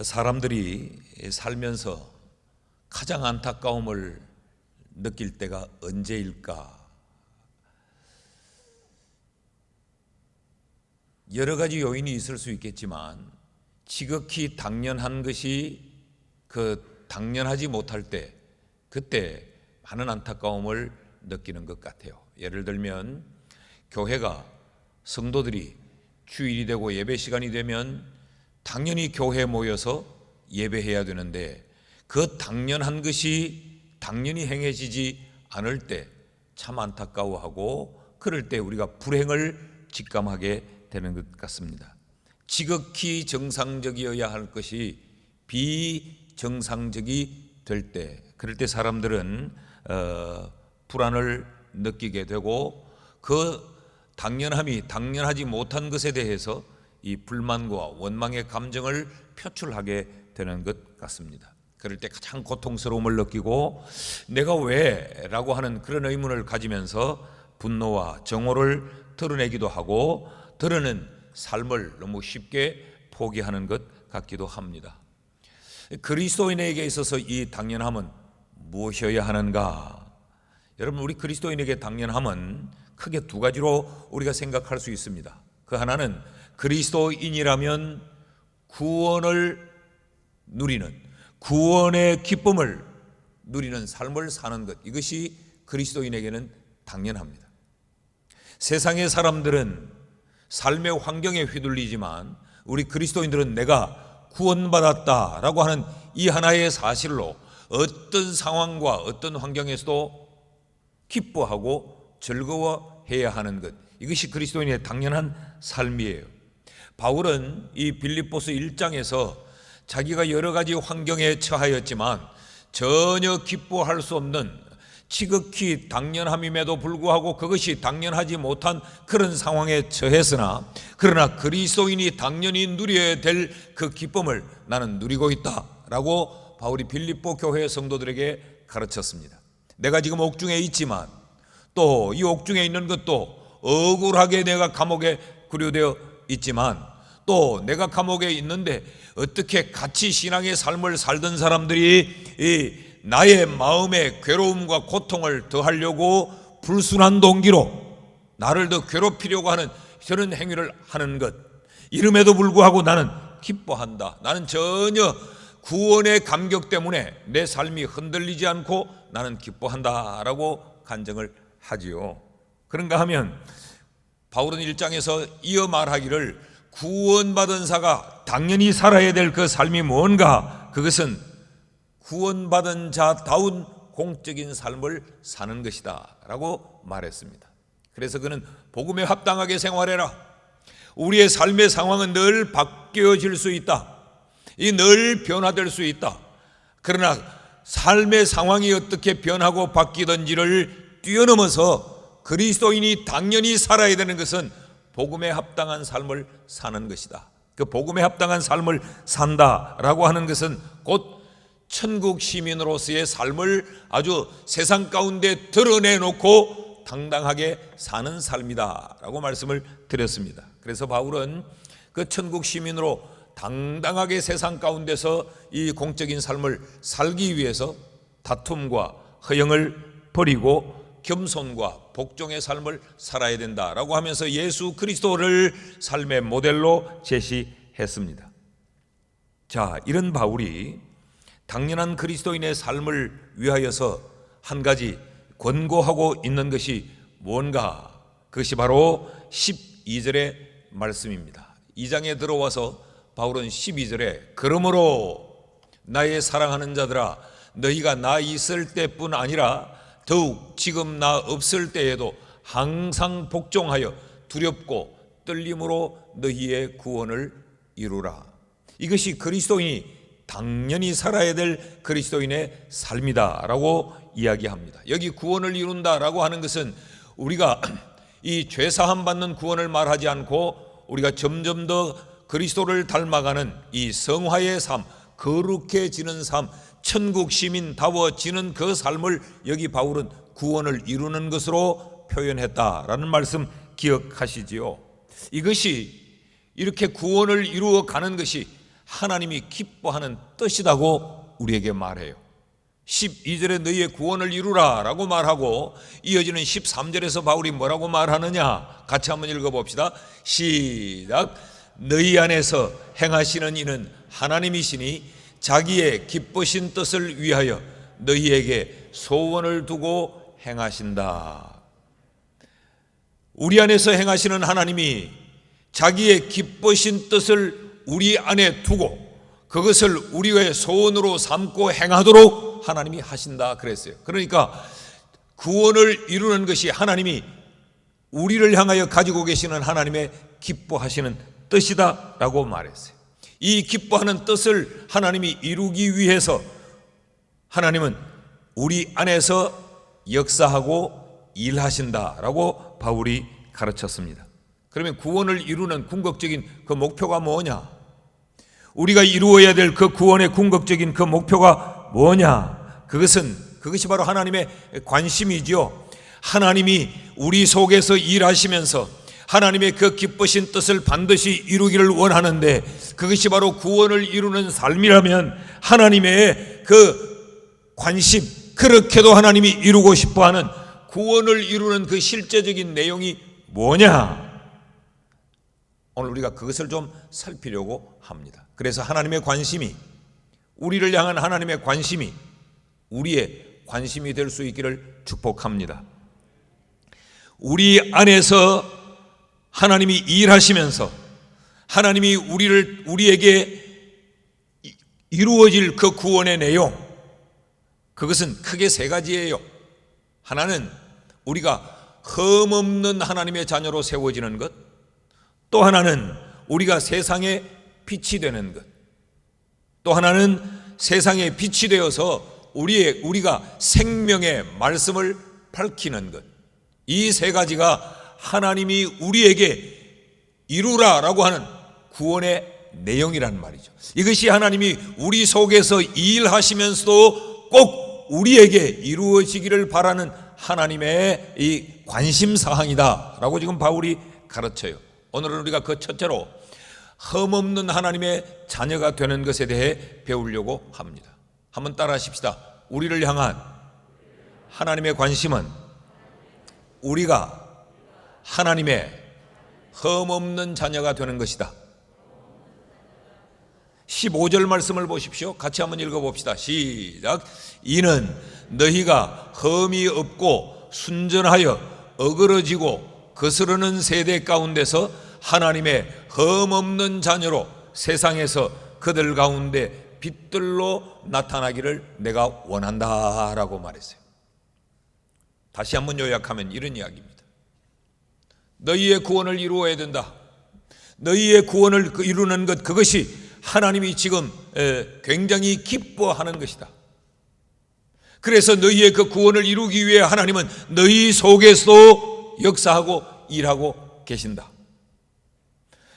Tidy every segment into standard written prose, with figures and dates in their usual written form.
사람들이 살면서 가장 안타까움을 느낄 때가 언제일까? 여러 가지 요인이 있을 수 있겠지만 지극히 당연한 것이 당연하지 못할 때, 그때 많은 안타까움을 느끼는 것 같아요. 예를 들면 교회가, 성도들이 주일이 되고 예배 시간이 되면 당연히 교회에 모여서 예배해야 되는데 그 당연한 것이 당연히 행해지지 않을 때 참 안타까워하고, 그럴 때 우리가 불행을 직감하게 되는 것 같습니다. 지극히 정상적이어야 할 것이 비정상적이 될 때, 그럴 때 사람들은 불안을 느끼게 되고 그 당연함이 당연하지 못한 것에 대해서 이 불만과 원망의 감정을 표출하게 되는 것 같습니다. 그럴 때 가장 고통스러움을 느끼고 내가 왜? 라고 하는 그런 의문을 가지면서 분노와 정오를 드러내기도 하고 드러낸 삶을 너무 쉽게 포기하는 것 같기도 합니다. 그리스도인에게 있어서 이 당연함은 무엇이어야 하는가? 여러분, 우리 그리스도인에게 당연함은 크게 두 가지로 우리가 생각할 수 있습니다. 그 하나는 그리스도인이라면 구원을 누리는, 구원의 기쁨을 누리는 삶을 사는 것, 이것이 그리스도인에게는 당연합니다. 세상의 사람들은 삶의 환경에 휘둘리지만 우리 그리스도인들은 내가 구원받았다라고 하는 이 하나의 사실로 어떤 상황과 어떤 환경에서도 기뻐하고 즐거워해야 하는 것, 이것이 그리스도인의 당연한 삶이에요. 바울은 이 빌립보서 1장에서 자기가 여러 가지 환경에 처하였지만 전혀 기뻐할 수 없는 지극히 당연함임에도 불구하고 그것이 당연하지 못한 그런 상황에 처했으나, 그러나 그리스도인이 당연히 누려야 될 그 기쁨을 나는 누리고 있다라고 바울이 빌립보 교회 성도들에게 가르쳤습니다. 내가 지금 옥중에 있지만 또 이 옥중에 있는 것도 억울하게 내가 감옥에 구류되어 있지만 또 내가 감옥에 있는데 어떻게 같이 신앙의 삶을 살던 사람들이 나의 마음의 괴로움과 고통을 더하려고 불순한 동기로 나를 더 괴롭히려고 하는 저런 행위를 하는 것, 이름에도 불구하고 나는 기뻐한다. 나는 전혀 구원의 감격 때문에 내 삶이 흔들리지 않고 나는 기뻐한다라고 간증을 하지요. 그런가 하면 바울은 1장에서 이어 말하기를 구원받은 자가 당연히 살아야 될 그 삶이 뭔가, 그것은 구원받은 자다운 공적인 삶을 사는 것이다 라고 말했습니다. 그래서 그는 복음에 합당하게 생활해라. 우리의 삶의 상황은 늘 바뀌어질 수 있다. 늘 변화될 수 있다. 그러나 삶의 상황이 어떻게 변하고 바뀌든지를 뛰어넘어서 그리스도인이 당연히 살아야 되는 것은 복음에 합당한 삶을 사는 것이다. 그 복음에 합당한 삶을 산다라고 하는 것은 곧 천국 시민으로서의 삶을 아주 세상 가운데 드러내놓고 당당하게 사는 삶이다라고 말씀을 드렸습니다. 그래서 바울은 그 천국 시민으로 당당하게 세상 가운데서 이 공적인 삶을 살기 위해서 다툼과 허영을 버리고 겸손과 복종의 삶을 살아야 된다라고 하면서 예수 그리스도를 삶의 모델로 제시했습니다. 자, 이런 바울이 당연한 그리스도인의 삶을 위하여서 한 가지 권고하고 있는 것이 뭔가? 그것이 바로 12절의 말씀입니다. 2장에 들어와서 바울은 12절에 그러므로 나의 사랑하는 자들아, 너희가 나 있을 때뿐 아니라 더욱 지금 나 없을 때에도 항상 복종하여 두렵고 떨림으로 너희의 구원을 이루라. 이것이 그리스도인이 당연히 살아야 될 그리스도인의 삶이다라고 이야기합니다. 여기 구원을 이룬다라고 하는 것은 우리가 이 죄사함 받는 구원을 말하지 않고 우리가 점점 더 그리스도를 닮아가는 이 성화의 삶, 거룩해지는 삶, 천국 시민다워지는 그 삶을 여기 바울은 구원을 이루는 것으로 표현했다라는 말씀 기억하시지요. 이것이 이렇게 구원을 이루어 가는 것이 하나님이 기뻐하는 뜻이라고 우리에게 말해요. 12절에 너희의 구원을 이루라 라고 말하고 이어지는 13절에서 바울이 뭐라고 말하느냐, 같이 한번 읽어봅시다. 시작. 너희 안에서 행하시는 이는 하나님이시니 자기의 기쁘신 뜻을 위하여 너희에게 소원을 두고 행하신다. 우리 안에서 행하시는 하나님이 자기의 기쁘신 뜻을 우리 안에 두고 그것을 우리의 소원으로 삼고 행하도록 하나님이 하신다 그랬어요. 그러니까 구원을 이루는 것이 하나님이 우리를 향하여 가지고 계시는 하나님의 기뻐하시는 뜻이다 라고 말했어요. 이 기뻐하는 뜻을 하나님이 이루기 위해서 하나님은 우리 안에서 역사하고 일하신다 라고 바울이 가르쳤습니다. 그러면 구원을 이루는 궁극적인 그 목표가 뭐냐? 우리가 이루어야 될 그 구원의 궁극적인 그 목표가 뭐냐? 그것이 바로 하나님의 관심이지요. 하나님이 우리 속에서 일하시면서 하나님의 그 기쁘신 뜻을 반드시 이루기를 원하는데 그것이 바로 구원을 이루는 삶이라면 하나님의 그 관심, 그렇게도 하나님이 이루고 싶어하는 구원을 이루는 그 실제적인 내용이 뭐냐? 오늘 우리가 그것을 좀 살피려고 합니다. 그래서 하나님의 관심이, 우리를 향한 하나님의 관심이 우리의 관심이 될 수 있기를 축복합니다. 우리 안에서 하나님이 일하시면서 하나님이 우리에게 이루어질 그 구원의 내용, 그것은 크게 세 가지예요. 하나는 우리가 흠없는 하나님의 자녀로 세워지는 것, 또 하나는 우리가 세상의 빛이 되는 것, 또 하나는 세상의 빛이 되어서 우리가 생명의 말씀을 밝히는 것. 이 세 가지가 하나님이 우리에게 이루라라고 하는 구원의 내용이란 말이죠. 이것이 하나님이 우리 속에서 일하시면서도 꼭 우리에게 이루어지기를 바라는 하나님의 이 관심사항이다라고 지금 바울이 가르쳐요. 오늘은 우리가 그 첫째로 흠없는 하나님의 자녀가 되는 것에 대해 배우려고 합니다. 한번 따라 하십시다. 우리를 향한 하나님의 관심은 우리가 하나님의 흠없는 자녀가 되는 것이다. 15절 말씀을 보십시오. 같이 한번 읽어봅시다. 시작. 이는 너희가 흠이 없고 순전하여 어그러지고 거스르는 세대 가운데서 하나님의 흠없는 자녀로 세상에서 그들 가운데 빛들로 나타나기를 내가 원한다라고 말했어요. 다시 한번 요약하면 이런 이야기입니다. 너희의 구원을 이루어야 된다. 너희의 구원을 이루는 것, 그것이 하나님이 지금 굉장히 기뻐하는 것이다. 그래서 너희의 그 구원을 이루기 위해 하나님은 너희 속에서도 역사하고 일하고 계신다.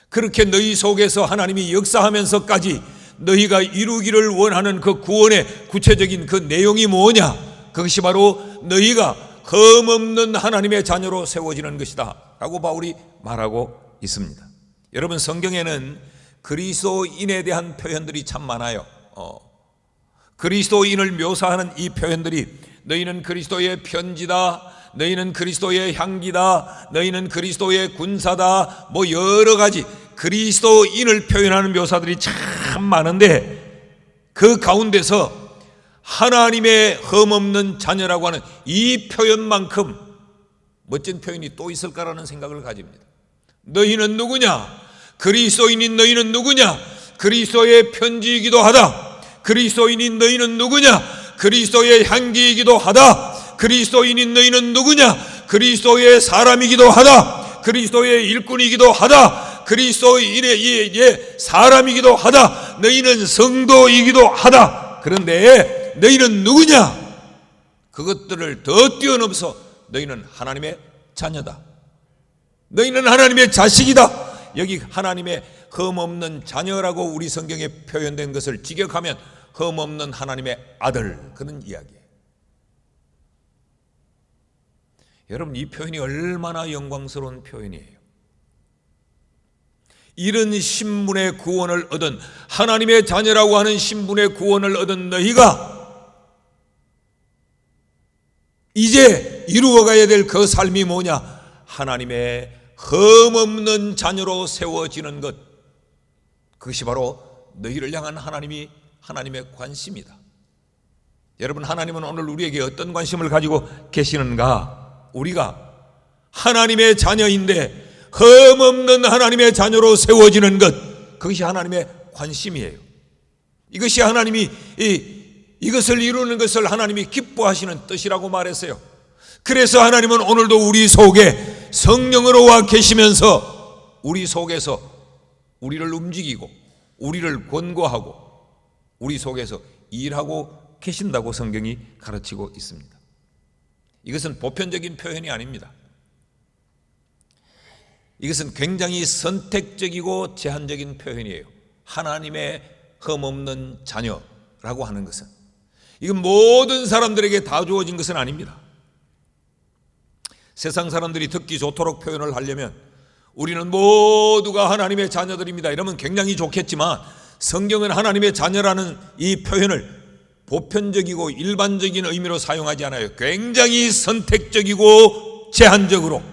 그렇게 너희 속에서 하나님이 역사하면서까지 너희가 이루기를 원하는 그 구원의 구체적인 그 내용이 뭐냐? 그것이 바로 너희가 흠없는 하나님의 자녀로 세워지는 것이다 라고 바울이 말하고 있습니다. 여러분, 성경에는 그리스도인에 대한 표현들이 참 많아요. 그리스도인을 묘사하는 이 표현들이 너희는 그리스도의 편지다, 너희는 그리스도의 향기다, 너희는 그리스도의 군사다, 뭐 여러 가지 그리스도인을 표현하는 묘사들이 참 많은데 그 가운데서 하나님의 흠없는 자녀라고 하는 이 표현만큼 멋진 표현이 또 있을까라는 생각을 가집니다. 너희는 누구냐? 그리스도인인 너희는 누구냐? 그리스도의 편지이기도 하다. 그리스도인인 너희는 누구냐? 그리스도의 향기이기도 하다. 그리스도인인 너희는 누구냐? 그리스도의 사람이기도 하다. 그리스도의 일꾼이기도 하다. 그리스도인의 사람이기도 하다. 너희는 성도이기도 하다. 그런데 너희는 누구냐? 그것들을 더 뛰어넘어서 너희는 하나님의 자녀다. 너희는 하나님의 자식이다. 여기 하나님의 흠없는 자녀라고 우리 성경에 표현된 것을 직역하면 흠없는 하나님의 아들, 그런 이야기예요. 여러분, 이 표현이 얼마나 영광스러운 표현이에요. 이런 신분의 구원을 얻은, 하나님의 자녀라고 하는 신분의 구원을 얻은 너희가 이제 이루어가야 될 그 삶이 뭐냐? 하나님의 흠없는 자녀로 세워지는 것. 그것이 바로 너희를 향한 하나님의 관심이다. 여러분, 하나님은 오늘 우리에게 어떤 관심을 가지고 계시는가? 우리가 하나님의 자녀인데 흠없는 하나님의 자녀로 세워지는 것, 그것이 하나님의 관심이에요. 이것이 하나님이 이것을 이루는 것을 하나님이 기뻐하시는 뜻이라고 말했어요. 그래서 하나님은 오늘도 우리 속에 성령으로 와 계시면서 우리 속에서 우리를 움직이고 우리를 권고하고 우리 속에서 일하고 계신다고 성경이 가르치고 있습니다. 이것은 보편적인 표현이 아닙니다. 이것은 굉장히 선택적이고 제한적인 표현이에요. 하나님의 흠없는 자녀라고 하는 것은, 이건 모든 사람들에게 다 주어진 것은 아닙니다. 세상 사람들이 듣기 좋도록 표현을 하려면 우리는 모두가 하나님의 자녀들입니다, 이러면 굉장히 좋겠지만, 성경은 하나님의 자녀라는 이 표현을 보편적이고 일반적인 의미로 사용하지 않아요. 굉장히 선택적이고 제한적으로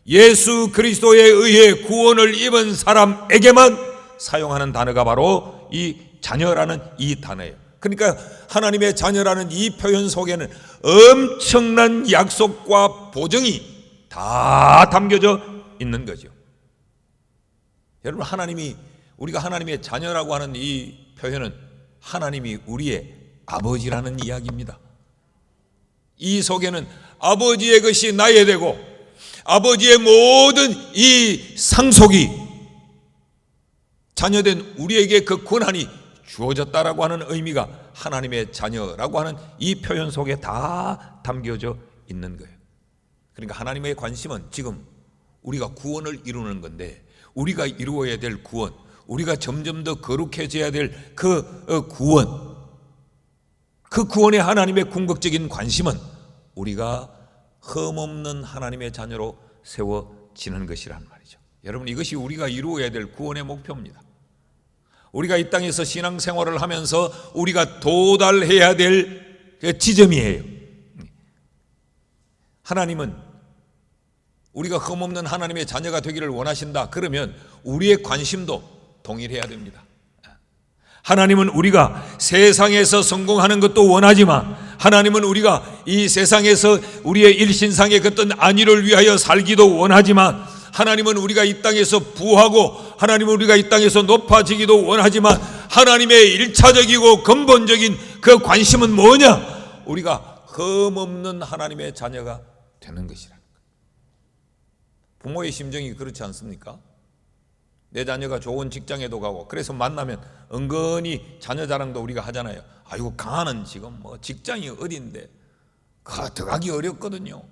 예수 그리스도에 의해 구원을 입은 사람에게만 사용하는 단어가 바로 이 자녀라는 이 단어예요. 그러니까 하나님의 자녀라는 이 표현 속에는 엄청난 약속과 보증이 다 담겨져 있는 거죠. 여러분, 우리가 하나님의 자녀라고 하는 이 표현은 하나님이 우리의 아버지라는 이야기입니다. 이 속에는 아버지의 것이 나의 되고 아버지의 모든 이 상속이 자녀된 우리에게 그 권한이 주어졌다라고 하는 의미가 하나님의 자녀라고 하는 이 표현 속에 다 담겨져 있는 거예요. 그러니까 하나님의 관심은 지금 우리가 구원을 이루는 건데, 우리가 이루어야 될 구원, 우리가 점점 더 거룩해져야 될 그 구원, 그 구원의 하나님의 궁극적인 관심은 우리가 흠없는 하나님의 자녀로 세워지는 것이란 말이죠. 여러분, 이것이 우리가 이루어야 될 구원의 목표입니다. 우리가 이 땅에서 신앙생활을 하면서 우리가 도달해야 될 지점이에요. 하나님은 우리가 흠없는 하나님의 자녀가 되기를 원하신다. 그러면 우리의 관심도 동일해야 됩니다. 하나님은 우리가 세상에서 성공하는 것도 원하지만, 하나님은 우리가 이 세상에서 우리의 일신상의 어떤 안위를 위하여 살기도 원하지만, 하나님은 우리가 이 땅에서 부하고, 하나님은 우리가 이 땅에서 높아지기도 원하지만, 하나님의 일차적이고 근본적인 그 관심은 뭐냐? 우리가 흠없는 하나님의 자녀가 되는 것이라는 거예요. 부모의 심정이 그렇지 않습니까? 내 자녀가 좋은 직장에도 가고, 그래서 만나면 은근히 자녀 자랑도 우리가 하잖아요. 아이고, 강하는 지금 뭐 직장이 어딘데 들어가기 어렵거든요.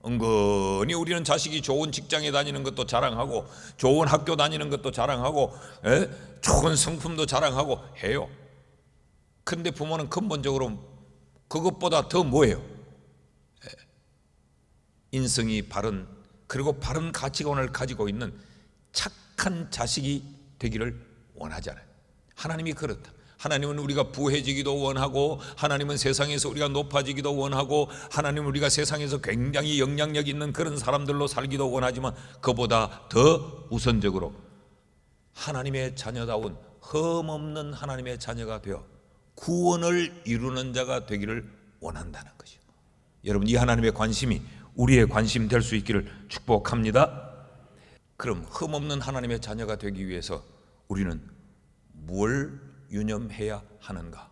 은근히 우리는 자식이 좋은 직장에 다니는 것도 자랑하고, 좋은 학교 다니는 것도 자랑하고, 좋은 성품도 자랑하고 해요. 근데 부모는 근본적으로 그것보다 더 뭐예요? 인성이 바른, 그리고 바른 가치관을 가지고 있는 착한 자식이 되기를 원하잖아요. 하나님이 그렇다. 하나님은 우리가 부해지기도 원하고, 하나님은 세상에서 우리가 높아지기도 원하고, 하나님은 우리가 세상에서 굉장히 영향력 있는 그런 사람들로 살기도 원하지만, 그보다 더 우선적으로 하나님의 자녀다운 흠없는 하나님의 자녀가 되어 구원을 이루는 자가 되기를 원한다는 것이죠. 여러분, 이 하나님의 관심이 우리의 관심 될 수 있기를 축복합니다. 그럼 흠없는 하나님의 자녀가 되기 위해서 우리는 뭘 유념해야 하는가?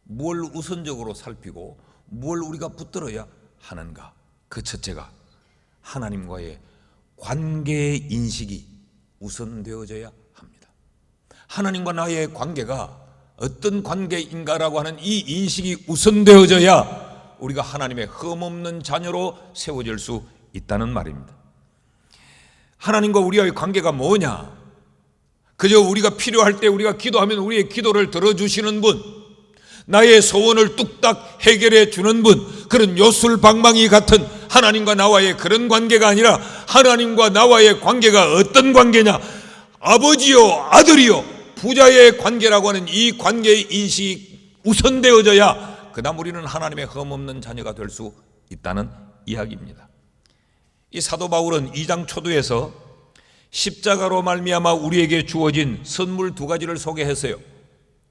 뭘 우선적으로 살피고 뭘 우리가 붙들어야 하는가? 그 첫째가 하나님과의 관계 인식이 우선되어져야 합니다. 하나님과 나의 관계가 어떤 관계인가라고 하는 이 인식이 우선되어져야 우리가 하나님의 흠없는 자녀로 세워질 수 있다는 말입니다. 하나님과 우리와의 관계가 뭐냐? 그저 우리가 필요할 때 우리가 기도하면 우리의 기도를 들어주시는 분, 나의 소원을 뚝딱 해결해 주는 분, 그런 요술방망이 같은 하나님과 나와의 그런 관계가 아니라 하나님과 나와의 관계가 어떤 관계냐? 아버지요 아들이요 부자의 관계라고 하는 이 관계의 인식이 우선되어져야 그 다음 우리는 하나님의 흠없는 자녀가 될 수 있다는 이야기입니다. 이 사도 바울은 2장 초두에서 십자가로 말미암아 우리에게 주어진 선물 두 가지를 소개했어요.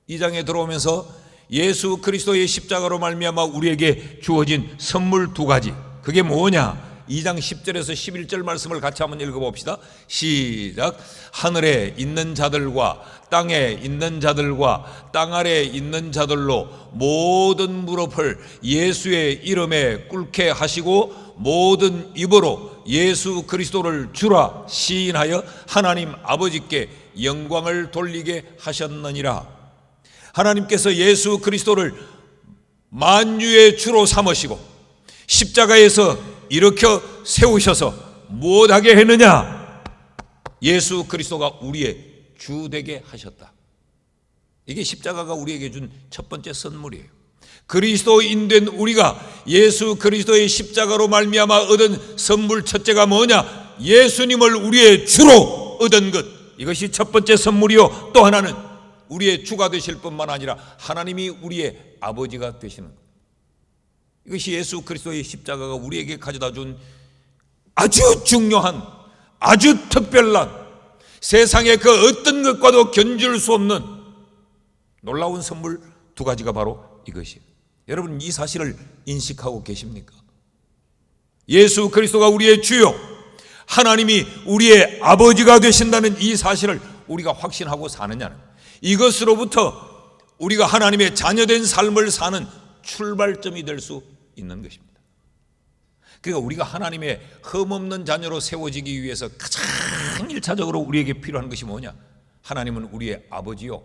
2장에 들어오면서 예수 그리스도의 십자가로 말미암아 우리에게 주어진 선물 두 가지, 그게 뭐냐? 2장 10절에서 11절 말씀을 같이 한번 읽어봅시다. 시작. 하늘에 있는 자들과 땅에 있는 자들과 땅 아래에 있는 자들로 모든 무릎을 예수의 이름에 꿇게 하시고 모든 입으로 예수 그리스도를 주라 시인하여 하나님 아버지께 영광을 돌리게 하셨느니라. 하나님께서 예수 그리스도를 만유의 주로 삼으시고 십자가에서 일으켜 세우셔서 무엇하게 했느냐? 예수 그리스도가 우리의 주 되게 하셨다. 이게 십자가가 우리에게 준 첫 번째 선물이에요. 그리스도인 된 우리가 예수 그리스도의 십자가로 말미암아 얻은 선물 첫째가 뭐냐? 예수님을 우리의 주로 얻은 것. 이것이 첫 번째 선물이요. 또 하나는 우리의 주가 되실 뿐만 아니라 하나님이 우리의 아버지가 되시는 것. 이것이 예수 그리스도의 십자가가 우리에게 가져다 준 아주 중요한, 아주 특별한, 세상의 그 어떤 것과도 견줄 수 없는 놀라운 선물 두 가지가 바로 이것이에요. 여러분, 이 사실을 인식하고 계십니까? 예수 그리스도가 우리의 주요, 하나님이 우리의 아버지가 되신다는 이 사실을 우리가 확신하고 사느냐는, 이것으로부터 우리가 하나님의 자녀된 삶을 사는 출발점이 될 수 있는 것입니다. 그러니까 우리가 하나님의 흠없는 자녀로 세워지기 위해서 가장 1차적으로 우리에게 필요한 것이 뭐냐? 하나님은 우리의 아버지요,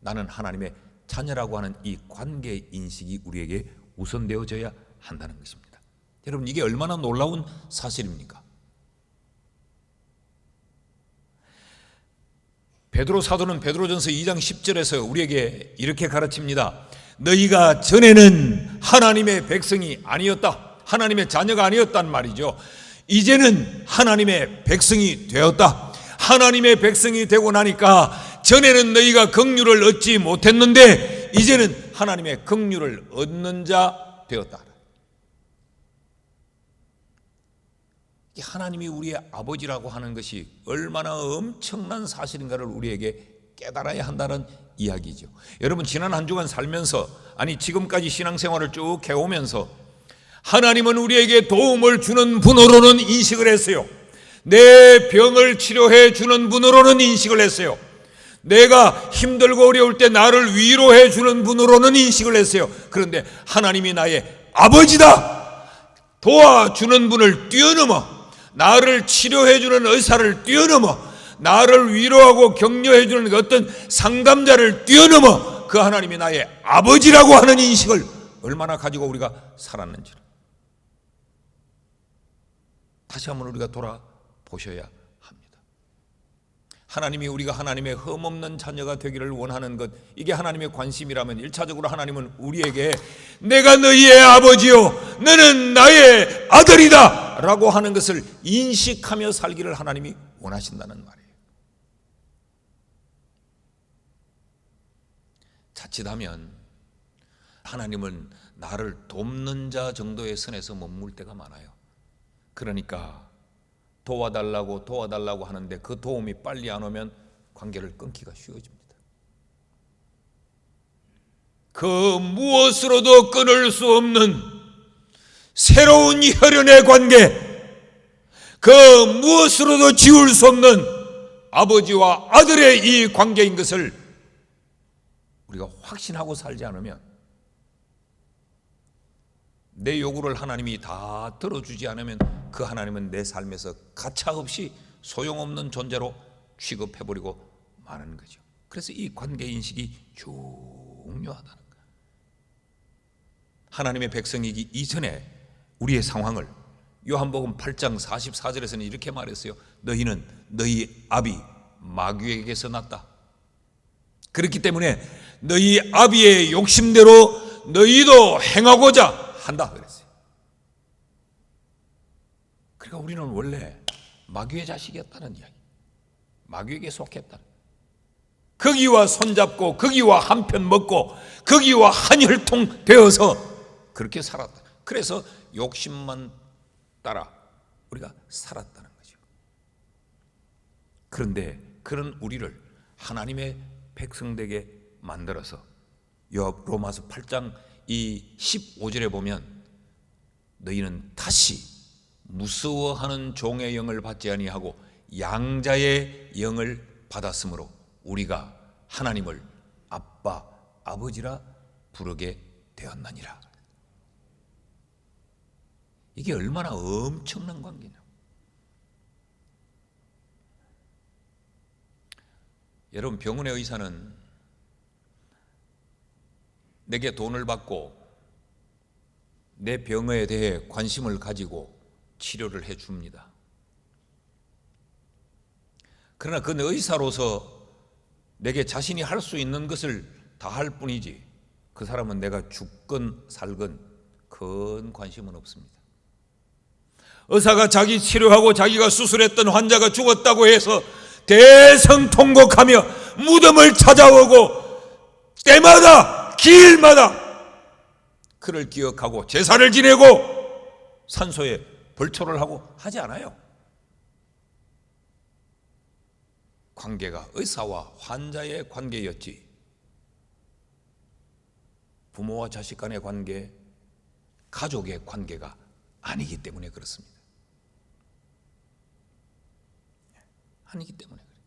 나는 하나님의 자녀라고 하는 이 관계 인식이 우리에게 우선되어져야 한다는 것입니다. 여러분, 이게 얼마나 놀라운 사실입니까? 베드로 사도는 베드로전서 2장 10절에서 우리에게 이렇게 가르칩니다. 너희가 전에는 하나님의 백성이 아니었다, 하나님의 자녀가 아니었단 말이죠. 이제는 하나님의 백성이 되었다. 하나님의 백성이 되고 나니까 전에는 너희가 긍휼을 얻지 못했는데 이제는 하나님의 긍휼을 얻는 자 되었다. 하나님이 우리의 아버지라고 하는 것이 얼마나 엄청난 사실인가를 우리에게 깨달아야 한다는 이야기죠. 여러분, 지난 한 주간 살면서, 아니 지금까지 신앙생활을 쭉 해오면서 하나님은 우리에게 도움을 주는 분으로는 인식을 했어요. 내 병을 치료해 주는 분으로는 인식을 했어요. 내가 힘들고 어려울 때 나를 위로해 주는 분으로는 인식을 했어요. 그런데 하나님이 나의 아버지다, 도와주는 분을 뛰어넘어, 나를 치료해 주는 의사를 뛰어넘어, 나를 위로하고 격려해 주는 어떤 상담자를 뛰어넘어 그 하나님이 나의 아버지라고 하는 인식을 얼마나 가지고 우리가 살았는지를 다시 한번 우리가 돌아보셔야 합니다. 하나님이 우리가 하나님의 흠없는 자녀가 되기를 원하는 것, 이게 하나님의 관심이라면 1차적으로 하나님은 우리에게 내가 너희의 아버지요, 너는 나의 아들이다 라고 하는 것을 인식하며 살기를 하나님이 원하신다는 말이에요. 자칫하면 하나님은 나를 돕는 자 정도의 선에서 머물 때가 많아요. 그러니까 도와달라고 하는데 그 도움이 빨리 안 오면 관계를 끊기가 쉬워집니다. 그 무엇으로도 끊을 수 없는 새로운 혈연의 관계, 그 무엇으로도 지울 수 없는 아버지와 아들의 이 관계인 것을 우리가 확신하고 살지 않으면, 내 요구를 하나님이 다 들어주지 않으면 그 하나님은 내 삶에서 가차없이 소용없는 존재로 취급해버리고 마는 거죠. 그래서 이 관계 인식이 중요하다는 거예요. 하나님의 백성이기 이전에 우리의 상황을 요한복음 8장 44절에서는 이렇게 말했어요. 너희는 너희 아비 마귀에게서 났다. 그렇기 때문에 너희 아비의 욕심대로 너희도 행하고자 한다 그랬어요. 그러니까 우리는 원래 마귀의 자식이었다는 이야기, 마귀에게 속했다는, 거기와 손잡고 거기와 한편 먹고 거기와 한 혈통 되어서 그렇게 살았다. 그래서 욕심만 따라 우리가 살았다는 거죠. 그런데 그런 우리를 하나님의 백성되게 만들어서 로마서 8장 이 15절에 보면 너희는 다시 무서워하는 종의 영을 받지 아니하고 양자의 영을 받았으므로 우리가 하나님을 아빠, 아버지라 부르게 되었나니라. 이게 얼마나 엄청난 관계냐. 여러분, 병원의 의사는 내게 돈을 받고 내 병에 대해 관심을 가지고 치료를 해 줍니다. 그러나 그 의사로서 내게 자신이 할 수 있는 것을 다 할 뿐이지 그 사람은 내가 죽건 살건 큰 관심은 없습니다. 의사가 자기 치료하고 자기가 수술했던 환자가 죽었다고 해서 대성통곡하며 무덤을 찾아오고 때마다 길마다 그를 기억하고 제사를 지내고 산소에 벌초를 하고 하지 않아요. 관계가 의사와 환자의 관계였지 부모와 자식 간의 관계, 가족의 관계가 아니기 때문에 그렇습니다. 아니기 때문에 그래요.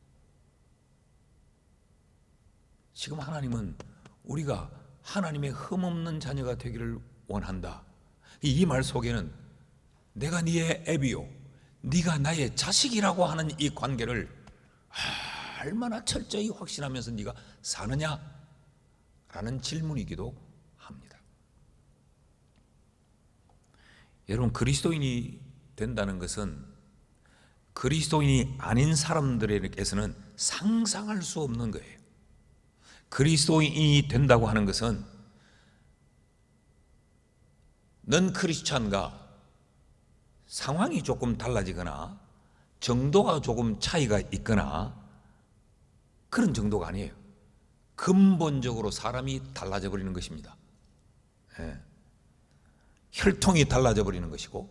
지금 하나님은 우리가 하나님의 흠없는 자녀가 되기를 원한다. 이 말 속에는 내가 네의 애비요 네가 나의 자식이라고 하는 이 관계를 얼마나 철저히 확신하면서 네가 사느냐? 라는 질문이기도 합니다. 여러분, 그리스도인이 된다는 것은 그리스도인이 아닌 사람들에게서는 상상할 수 없는 거예요. 그리스도인이 된다고 하는 것은 넌 크리스찬과 상황이 조금 달라지거나 정도가 조금 차이가 있거나 그런 정도가 아니에요. 근본적으로 사람이 달라져 버리는 것입니다. 혈통이 달라져 버리는 것이고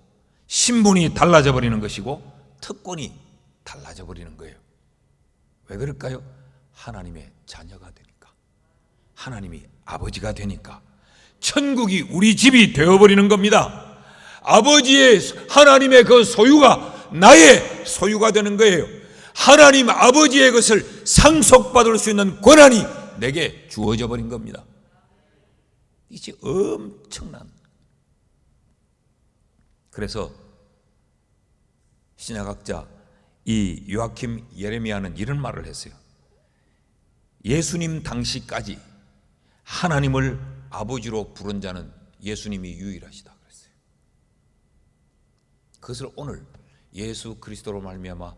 신분이 달라져 버리는 것이고 특권이 달라져 버리는 거예요. 왜 그럴까요? 하나님의 자녀가 되니까, 하나님이 아버지가 되니까 천국이 우리 집이 되어버리는 겁니다. 아버지의 하나님의 그 소유가 나의 소유가 되는 거예요. 하나님 아버지의 것을 상속받을 수 있는 권한이 내게 주어져 버린 겁니다. 이게 엄청난. 그래서 신약학자 이 요아킴 예레미야는 이런 말을 했어요. 예수님 당시까지 하나님을 아버지로 부른 자는 예수님이 유일하시다 그랬어요. 그것을 오늘 예수 그리스도로 말미암아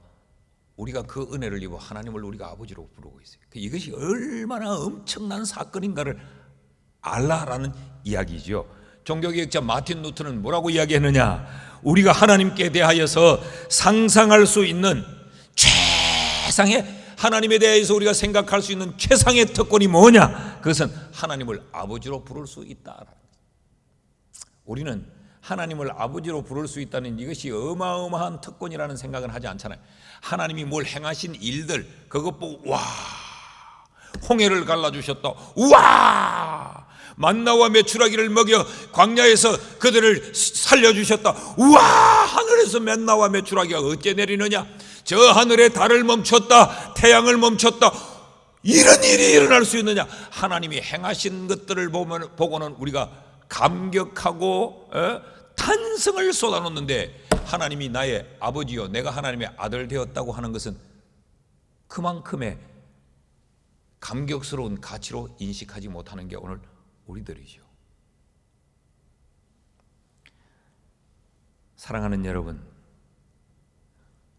우리가 그 은혜를 입어 하나님을 우리가 아버지로 부르고 있어요. 이것이 얼마나 엄청난 사건인가를 알라라는 이야기죠. 종교개혁자 마틴 루터는 뭐라고 이야기했느냐? 우리가 하나님께 대하여서 상상할 수 있는 최상의, 하나님에 대해서 우리가 생각할 수 있는 최상의 특권이 뭐냐? 그것은 하나님을 아버지로 부를 수 있다. 우리는 하나님을 아버지로 부를 수 있다는 이것이 어마어마한 특권이라는 생각은 하지 않잖아요. 하나님이 뭘 행하신 일들 그것 보고 와, 홍해를 갈라주셨다, 우와, 만나와 메추라기를 먹여 광야에서 그들을 살려주셨다, 우와, 하늘에서 만나와 메추라기가 어째 내리느냐, 저 하늘에 달을 멈췄다, 태양을 멈췄다, 이런 일이 일어날 수 있느냐. 하나님이 행하신 것들을 보고는 우리가 감격하고 탄성을 쏟아놓는데, 하나님이 나의 아버지요 내가 하나님의 아들 되었다고 하는 것은 그만큼의 감격스러운 가치로 인식하지 못하는 게 오늘 우리들이죠. 사랑하는 여러분,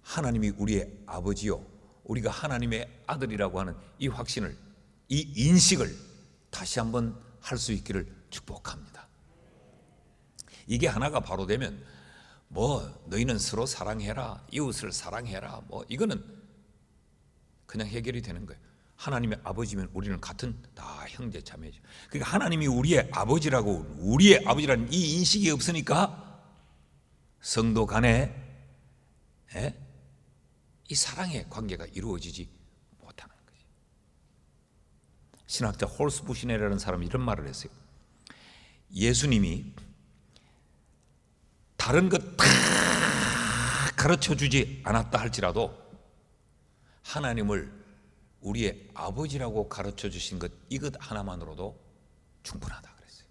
하나님이 우리의 아버지요 우리가 하나님의 아들이라고 하는 이 확신을, 이 인식을 다시 한번 할 수 있기를 축복합니다. 이게 하나가 바로 되면 뭐 너희는 서로 사랑해라, 이웃을 사랑해라, 뭐 이거는 그냥 해결이 되는 거예요. 하나님의 아버지면 우리는 같은 다 형제 자매죠. 그러니까 하나님이 우리의 아버지라는 이 인식이 없으니까 성도 간에 이 사랑의 관계가 이루어지지 못하는 거지. 신학자 홀스 부시네라는 사람이 이런 말을 했어요. 예수님이 다른 것 다 가르쳐주지 않았다 할지라도 하나님을 우리의 아버지라고 가르쳐 주신 것, 이것 하나만으로도 충분하다 그랬어요.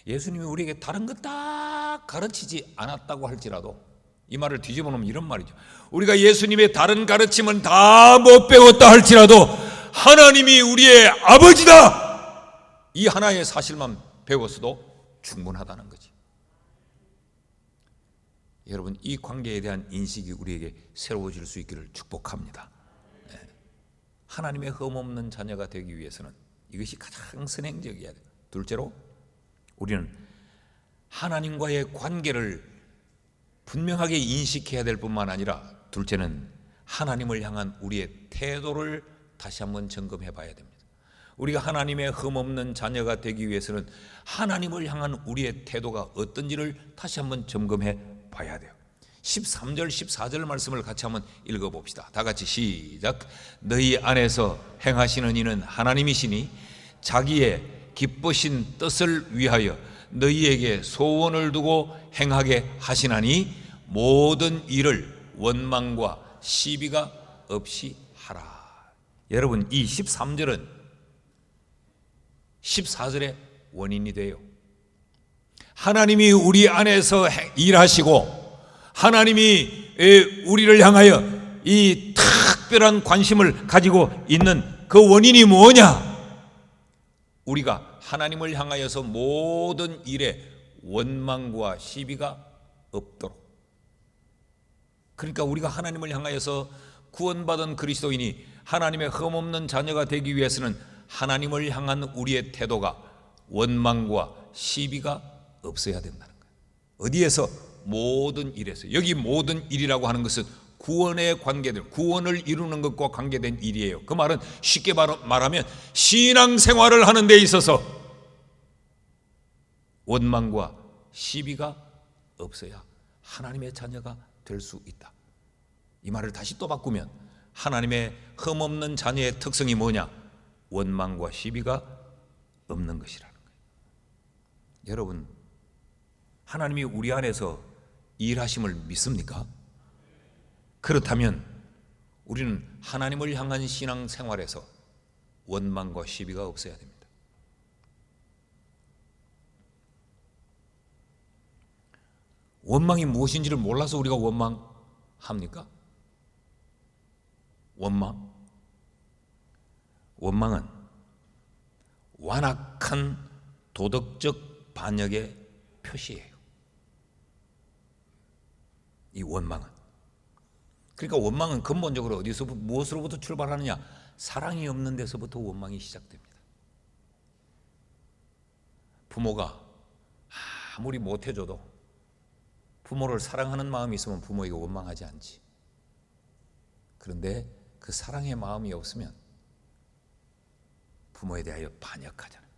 예수님이 우리에게 다른 것 다 가르치지 않았다고 할지라도, 이 말을 뒤집어 놓으면 이런 말이죠. 우리가 예수님의 다른 가르침은 다 못 배웠다 할지라도 하나님이 우리의 아버지다, 이 하나의 사실만 배웠어도 충분하다는 거지. 여러분, 이 관계에 대한 인식이 우리에게 새로워질 수 있기를 축복합니다. 하나님의 흠없는 자녀가 되기 위해서는 이것이 가장 선행적이어야 돼요. 둘째로, 우리는 하나님과의 관계를 분명하게 인식해야 될 뿐만 아니라, 둘째는 하나님을 향한 우리의 태도를 다시 한번 점검해 봐야 됩니다. 우리가 하나님의 흠없는 자녀가 되기 위해서는 하나님을 향한 우리의 태도가 어떤지를 다시 한번 점검해 봐야 돼요. 13절 14절 말씀을 같이 한번 읽어봅시다. 다 같이 시작. 너희 안에서 행하시는 이는 하나님이시니 자기의 기쁘신 뜻을 위하여 너희에게 소원을 두고 행하게 하시나니 모든 일을 원망과 시비가 없이 하라. 여러분, 이 13절은 14절의 원인이 돼요. 하나님이 우리 안에서 일하시고 하나님이 우리를 향하여 이 특별한 관심을 가지고 있는 그 원인이 뭐냐? 우리가 하나님을 향하여서 모든 일에 원망과 시비가 없도록. 그러니까 우리가 하나님을 향하여서 구원받은 그리스도인이 하나님의 흠없는 자녀가 되기 위해서는 하나님을 향한 우리의 태도가 원망과 시비가 없어야 된다는 거예요. 어디에서? 모든 일에서. 여기 모든 일이라고 하는 것은 구원의 관계들, 구원을 이루는 것과 관계된 일이에요. 그 말은 쉽게 말하면 신앙생활을 하는 데 있어서 원망과 시비가 없어야 하나님의 자녀가 될 수 있다. 이 말을 다시 또 바꾸면 하나님의 흠없는 자녀의 특성이 뭐냐? 원망과 시비가 없는 것이라는 거예요. 여러분, 하나님이 우리 안에서 일하심을 믿습니까? 그렇다면 우리는 하나님을 향한 신앙생활에서 원망과 시비가 없어야 됩니다. 원망이 무엇인지를 몰라서 우리가 원망합니까? 원망은 완악한 도덕적 반역의 표시예요. 이 원망은. 그러니까 원망은 근본적으로 무엇으로부터 출발하느냐? 사랑이 없는 데서부터 원망이 시작됩니다. 부모가 아무리 못해줘도 부모를 사랑하는 마음이 있으면 부모에게 원망하지 않지. 그런데 그 사랑의 마음이 없으면 부모에 대하여 반역하잖아요.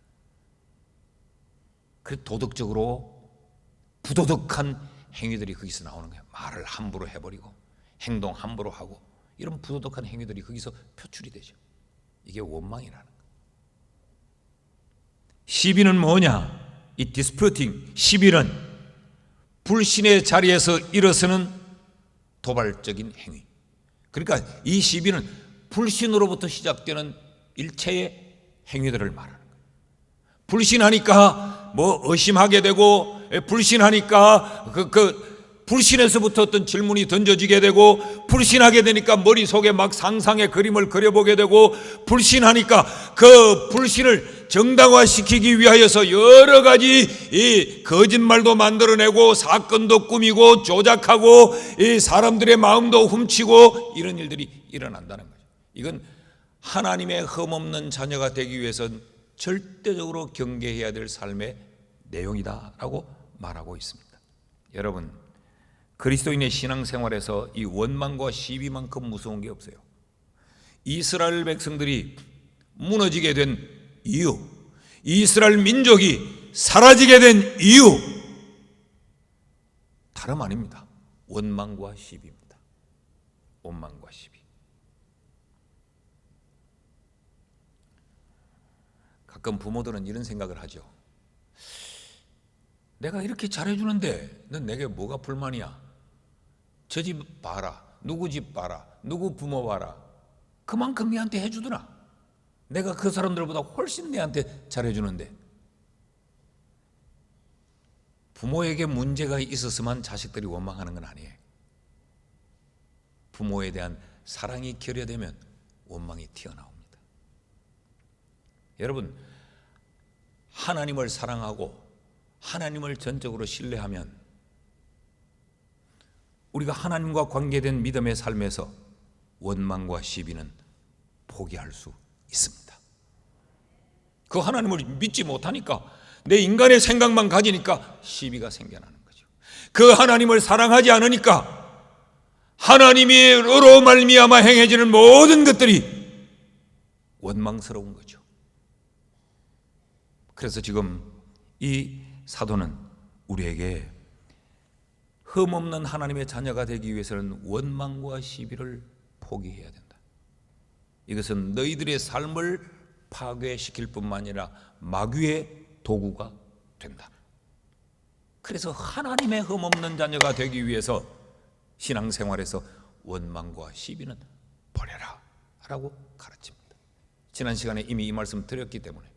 그래서 도덕적으로 부도덕한 행위들이 거기서 나오는 거예요. 말을 함부로 해버리고 행동 함부로 하고, 이런 부도덕한 행위들이 거기서 표출이 되죠. 이게 원망이라는 거예요. 시비는 뭐냐? 이 디스퓨팅, 시비는 불신의 자리에서 일어서는 도발적인 행위. 그러니까 이 시비는 불신으로부터 시작되는 일체의 행위들을 말하는 거예요. 불신하니까 뭐 의심하게 되고, 불신하니까 불신에서부터 어떤 질문이 던져지게 되고, 불신하게 되니까 머릿속에 막 상상의 그림을 그려보게 되고, 불신하니까 그 불신을 정당화시키기 위하여서 여러 가지 이 거짓말도 만들어내고 사건도 꾸미고 조작하고 이 사람들의 마음도 훔치고, 이런 일들이 일어난다는 거죠. 이건 하나님의 흠없는 자녀가 되기 위해서는 절대적으로 경계해야 될 삶의 내용이다라고 말하고 있습니다. 여러분, 그리스도인의 신앙생활에서 이 원망과 시비만큼 무서운 게 없어요. 이스라엘 백성들이 무너지게 된 이유, 이스라엘 민족이 사라지게 된 이유, 다름 아닙니다. 원망과 시비입니다. 원망과 시비. 가끔 부모들은 이런 생각을 하죠. 내가 이렇게 잘해주는데 넌 내게 뭐가 불만이야? 저 집 봐라, 누구 집 봐라, 누구 부모 봐라. 그만큼 내한테 해주더라. 내가 그 사람들보다 훨씬 내한테 잘해주는데. 부모에게 문제가 있었으면 자식들이 원망하는 건 아니에요. 부모에 대한 사랑이 결여되면 원망이 튀어나옵니다. 여러분, 하나님을 사랑하고 하나님을 전적으로 신뢰하면 우리가 하나님과 관계된 믿음의 삶에서 원망과 시비는 포기할 수 있습니다. 그 하나님을 믿지 못하니까, 내 인간의 생각만 가지니까 시비가 생겨나는 거죠. 그 하나님을 사랑하지 않으니까 하나님으로 말미암아 행해지는 모든 것들이 원망스러운 거죠. 그래서 지금 이 사도는 우리에게 흠없는 하나님의 자녀가 되기 위해서는 원망과 시비를 포기해야 된다. 이것은 너희들의 삶을 파괴시킬 뿐만 아니라 마귀의 도구가 된다. 그래서 하나님의 흠없는 자녀가 되기 위해서 신앙생활에서 원망과 시비는 버려라 라고 가르칩니다. 지난 시간에 이미 이 말씀 드렸기 때문에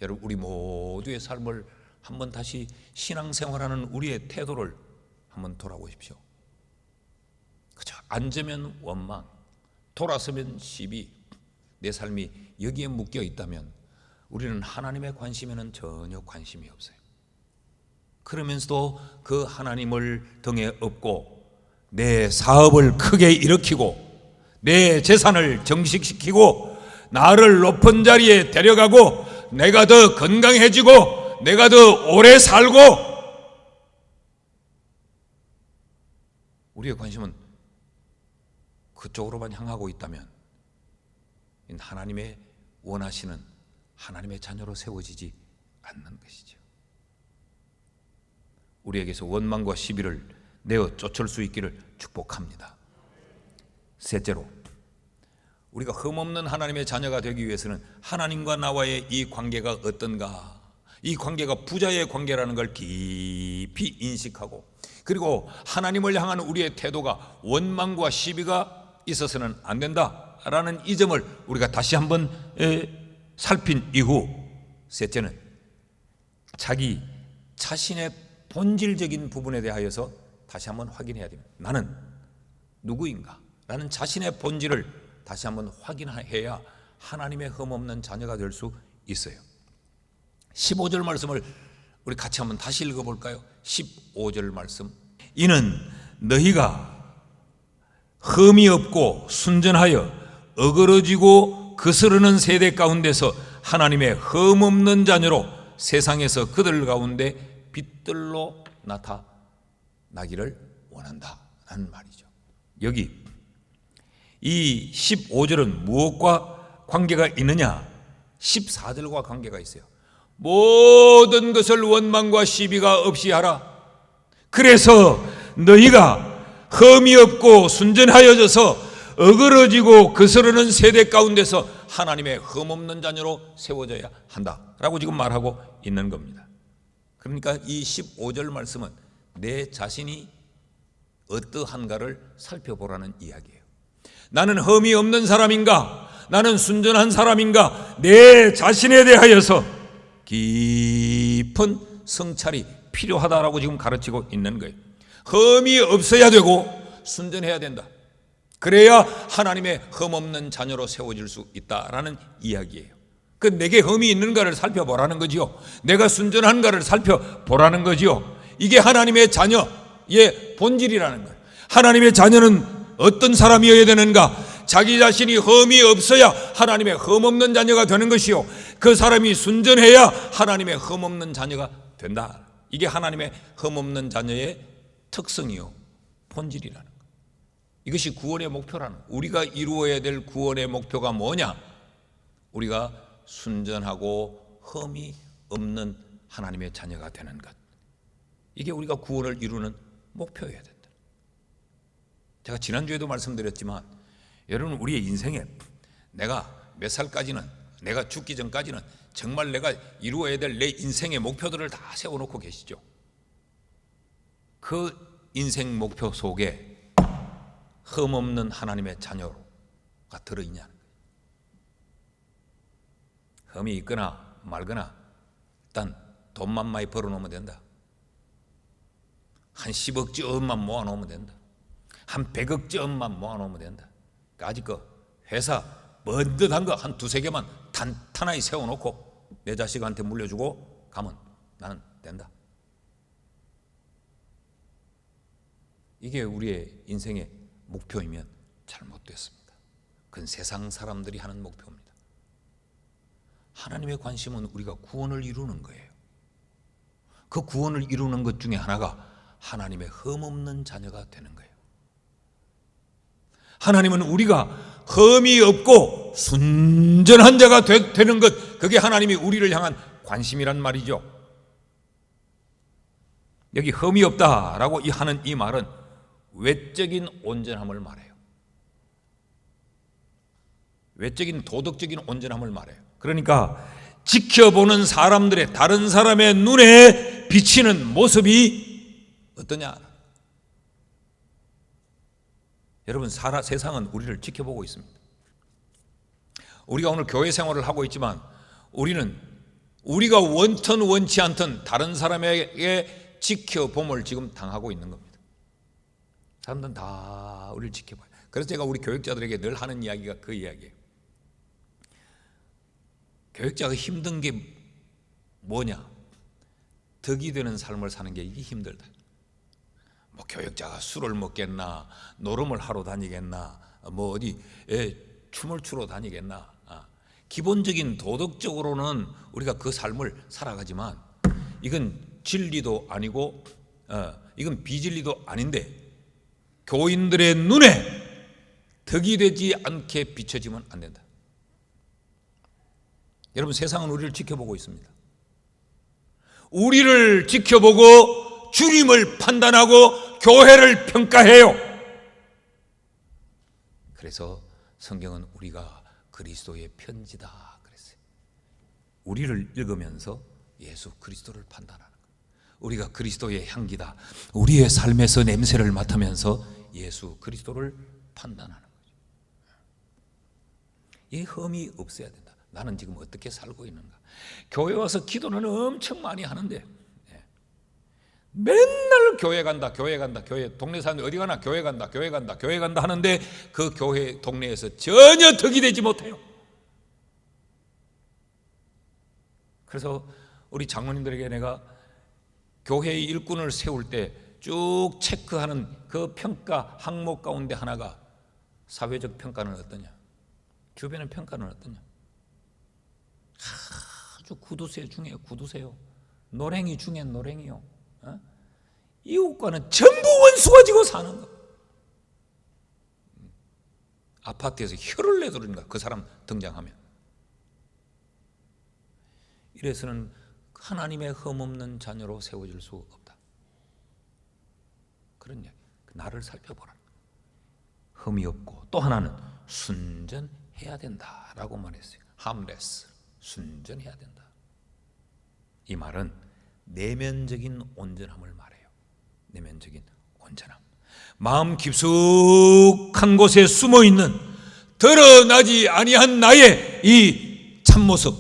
여러분, 우리 모두의 삶을 한번 다시 신앙생활하는 우리의 태도를 한번 돌아보십시오. 그죠? 앉으면 원망, 돌아서면 시비, 내 삶이 여기에 묶여 있다면 우리는 하나님의 관심에는 전혀 관심이 없어요. 그러면서도 그 하나님을 등에 업고 내 사업을 크게 일으키고 내 재산을 정식시키고 나를 높은 자리에 데려가고 내가 더 건강해지고 내가 더 오래 살고, 우리의 관심은 그쪽으로만 향하고 있다면 하나님의 원하시는 하나님의 자녀로 세워지지 않는 것이죠. 우리에게서 원망과 시비를 내어 쫓을 수 있기를 축복합니다. 셋째로, 우리가 흠없는 하나님의 자녀가 되기 위해서는 하나님과 나와의 이 관계가 어떤가, 이 관계가 부자의 관계라는 걸 깊이 인식하고, 그리고 하나님을 향한 우리의 태도가 원망과 시비가 있어서는 안 된다라는 이 점을 우리가 다시 한번 살핀 이후, 셋째는 자기 자신의 본질적인 부분에 대하여서 다시 한번 확인해야 됩니다. 나는 누구인가? 라는 자신의 본질을 다시 한번 확인해야 하나님의 흠없는 자녀가 될 수 있어요. 15절 말씀을 우리 같이 한번 다시 읽어볼까요? 15절 말씀. 이는 너희가 흠이 없고 순전하여 어그러지고 거스르는 세대 가운데서 하나님의 흠없는 자녀로 세상에서 그들 가운데 빛들로 나타나기를 원한다라는 말이죠. 여기 이 15절은 무엇과 관계가 있느냐? 14절과 관계가 있어요. 모든 것을 원망과 시비가 없이 하라. 그래서 너희가 흠이 없고 순전하여져서 어그러지고 거스르는 세대 가운데서 하나님의 흠없는 자녀로 세워져야 한다라고 지금 말하고 있는 겁니다. 그러니까 이 15절 말씀은 내 자신이 어떠한가를 살펴보라는 이야기예요. 나는 흠이 없는 사람인가? 나는 순전한 사람인가? 내 자신에 대하여서 깊은 성찰이 필요하다라고 지금 가르치고 있는 거예요. 흠이 없어야 되고 순전해야 된다. 그래야 하나님의 흠없는 자녀로 세워질 수 있다라는 이야기예요. 그 내게 흠이 있는가를 살펴보라는 거지요. 내가 순전한가를 살펴보라는 거지요. 이게 하나님의 자녀의 본질이라는 거예요. 하나님의 자녀는 어떤 사람이어야 되는가? 자기 자신이 흠이 없어야 하나님의 흠없는 자녀가 되는 것이요, 그 사람이 순전해야 하나님의 흠없는 자녀가 된다. 이게 하나님의 흠없는 자녀의 특성이요 본질이라는 것. 이것이 구원의 목표라는 것. 우리가 이루어야 될 구원의 목표가 뭐냐? 우리가 순전하고 흠이 없는 하나님의 자녀가 되는 것. 이게 우리가 구원을 이루는 목표여야 된다. 제가 지난주에도 말씀드렸지만 여러분, 우리의 인생에 내가 몇 살까지는, 내가 죽기 전까지는 정말 내가 이루어야 될 내 인생의 목표들을 다 세워놓고 계시죠. 그 인생 목표 속에 흠없는 하나님의 자녀가 들어있냐는 거예요. 흠이 있거나 말거나 일단 돈만 많이 벌어놓으면 된다. 한 10억짜리만 모아놓으면 된다. 한 100억짜리만 모아놓으면 된다. 아직 그 회사 번듯한 거 한 두세 개만 탄탄하게 세워놓고 내 자식한테 물려주고 가면 나는 된다. 이게 우리의 인생의 목표이면 잘못됐습니다. 그건 세상 사람들이 하는 목표입니다. 하나님의 관심은 우리가 구원을 이루는 거예요. 그 구원을 이루는 것 중에 하나가 하나님의 흠없는 자녀가 되는 거예요. 하나님은 우리가 흠이 없고 순전한 자가 되는 것, 그게 하나님이 우리를 향한 관심이란 말이죠. 여기 흠이 없다라고 하는 이 말은 외적인 온전함을 말해요. 외적인 도덕적인 온전함을 말해요. 그러니까 지켜보는 사람들의, 다른 사람의 눈에 비치는 모습이 어떠냐? 여러분, 세상은 우리를 지켜보고 있습니다. 우리가 오늘 교회 생활을 하고 있지만 우리는 우리가 원턴 원치 않던 다른 사람에게 지켜봄을 지금 당하고 있는 겁니다. 사람들은 다 우리를 지켜봐요. 그래서 제가 우리 교육자들에게 늘 하는 이야기가 그 이야기예요. 교육자가 힘든 게 뭐냐? 덕이 되는 삶을 사는 게 이게 힘들다. 뭐 교육자가 술을 먹겠나, 노름을 하러 다니겠나, 뭐 어디 춤을 추러 다니겠나. 기본적인 도덕적으로는 우리가 그 삶을 살아가지만 이건 진리도 아니고 이건 비진리도 아닌데 교인들의 눈에 덕이 되지 않게 비춰지면 안 된다. 여러분, 세상은 우리를 지켜보고 있습니다. 우리를 지켜보고 주님을 판단하고 교회를 평가해요. 그래서 성경은 우리가 그리스도의 편지다 그랬어요. 우리를 읽으면서 예수 그리스도를 판단하는 거예요. 우리가 그리스도의 향기다. 우리의 삶에서 냄새를 맡으면서 예수 그리스도를 판단하는 거죠. 이 흠이 없어야 된다. 나는 지금 어떻게 살고 있는가? 교회 와서 기도는 엄청 많이 하는데 맨날 교회 간다, 교회 간다, 교회, 동네 사람들 어디 가나 교회 간다, 교회 간다, 교회 간다 하는데 그 교회 동네에서 전혀 덕이 되지 못해요. 그래서 우리 장로님들에게 내가 교회의 일꾼을 세울 때 쭉 체크하는 그 평가 항목 가운데 하나가 사회적 평가는 어떠냐, 주변의 평가는 어떠냐. 아주 구두쇠 중에 구두쇠요, 노랭이 중에 노랭이요. 이웃과는 전부 원수가 지고 사는 거. 아파트에서 혀를 내두른가, 그 사람 등장하면. 이래서는 하나님의 흠없는 자녀로 세워질 수 없다. 그런 얘기. 나를 살펴보라. 흠이 없고 또 하나는 순전해야 된다라고 말했어요. harmless, 순전해야 된다. 이 말은 내면적인 온전함을 말해요. 내면적인 온전함. 마음 깊숙한 곳에 숨어있는 드러나지 아니한 나의 이 참모습,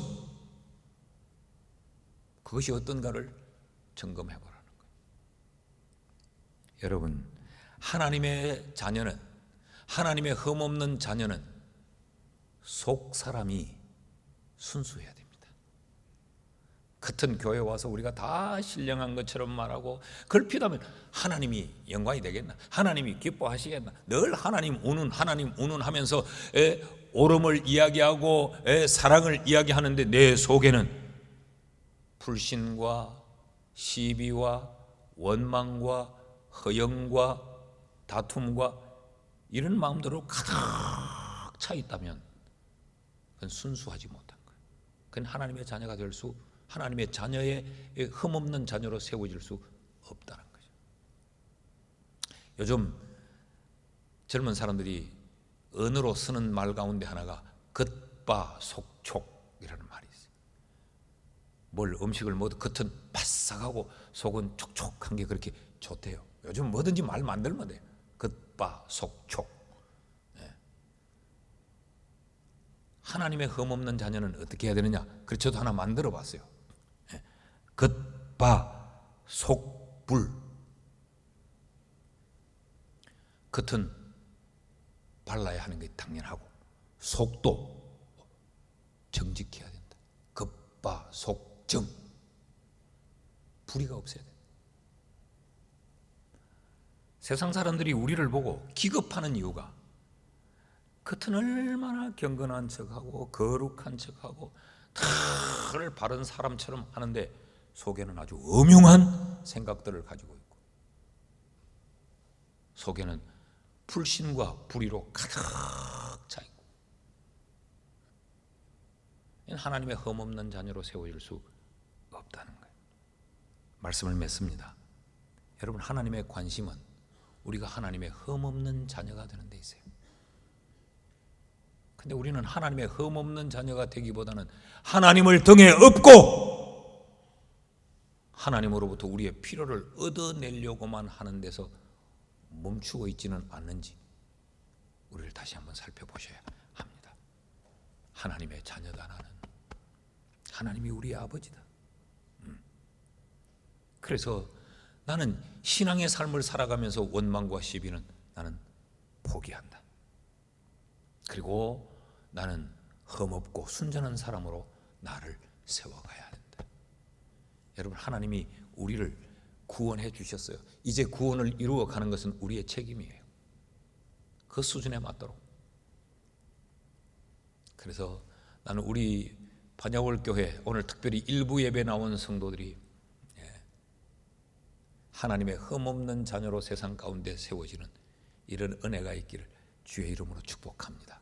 그것이 어떤가를 점검해 보라는 거예요. 여러분, 하나님의 자녀는, 하나님의 흠없는 자녀는 속 사람이 순수해야 됩니다. 같은 교회 와서 우리가 다 신령한 것처럼 말하고 그걸 피하면 하나님이 영광이 되겠나? 하나님이 기뻐하시겠나? 늘 하나님 우는, 하나님 우는 하면서 오름을 이야기하고 사랑을 이야기하는데 내 속에는 불신과 시비와 원망과 허영과 다툼과 이런 마음대로 가득 차 있다면 그건 순수하지 못한 거예요. 그건 하나님의 자녀가 될 수, 하나님의 자녀의 흠없는 자녀로 세워질 수 없다는 거죠. 요즘 젊은 사람들이 언어로 쓰는 말 가운데 하나가 겉바속촉이라는 말이 있어요. 뭘 음식을 먹어도 겉은 바싹하고 속은 촉촉한 게 그렇게 좋대요. 요즘 뭐든지 말 만들면 돼요. 겉바속촉. 하나님의 흠없는 자녀는 어떻게 해야 되느냐? 그래서 저도 하나 만들어 봤어요. 겉바속불. 겉은 발라야 하는 게 당연하고 속도 정직해야 된다. 겉바속정. 불의가 없어야 된다. 세상 사람들이 우리를 보고 기겁하는 이유가 겉은 얼마나 경건한 척하고 거룩한 척하고 늘 바른 사람처럼 하는데 속에는 아주 음흉한 생각들을 가지고 있고 속에는 불신과 불의로 가득 차 있고 하나님의 흠없는 자녀로 세워질 수 없다는 거예요. 말씀을 맺습니다. 여러분, 하나님의 관심은 우리가 하나님의 흠없는 자녀가 되는 데 있어요. 근데 우리는 하나님의 흠없는 자녀가 되기보다는 하나님을 등에 업고 하나님으로부터 우리의 필요를 얻어내려고만 하는 데서 멈추고 있지는 않는지 우리를 다시 한번 살펴보셔야 합니다. 하나님의 자녀다 나는. 하나님이 우리의 아버지다. 그래서 나는 신앙의 삶을 살아가면서 원망과 시비는 나는 포기한다. 그리고 나는 흠없고 순전한 사람으로 나를 세워가야 된다. 여러분, 하나님이 우리를 구원해 주셨어요. 이제 구원을 이루어가는 것은 우리의 책임이에요. 그 수준에 맞도록. 그래서 나는 우리 반야월 교회 오늘 특별히 일부 예배 나온 성도들이 하나님의 흠없는 자녀로 세상 가운데 세워지는 이런 은혜가 있기를 주의 이름으로 축복합니다.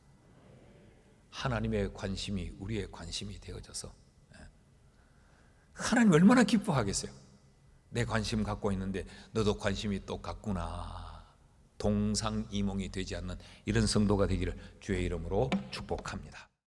하나님의 관심이 우리의 관심이 되어져서 하나님 얼마나 기뻐하겠어요. 내 관심 갖고 있는데 너도 관심이 똑같구나. 동상이몽이 되지 않는 이런 성도가 되기를 주의 이름으로 축복합니다.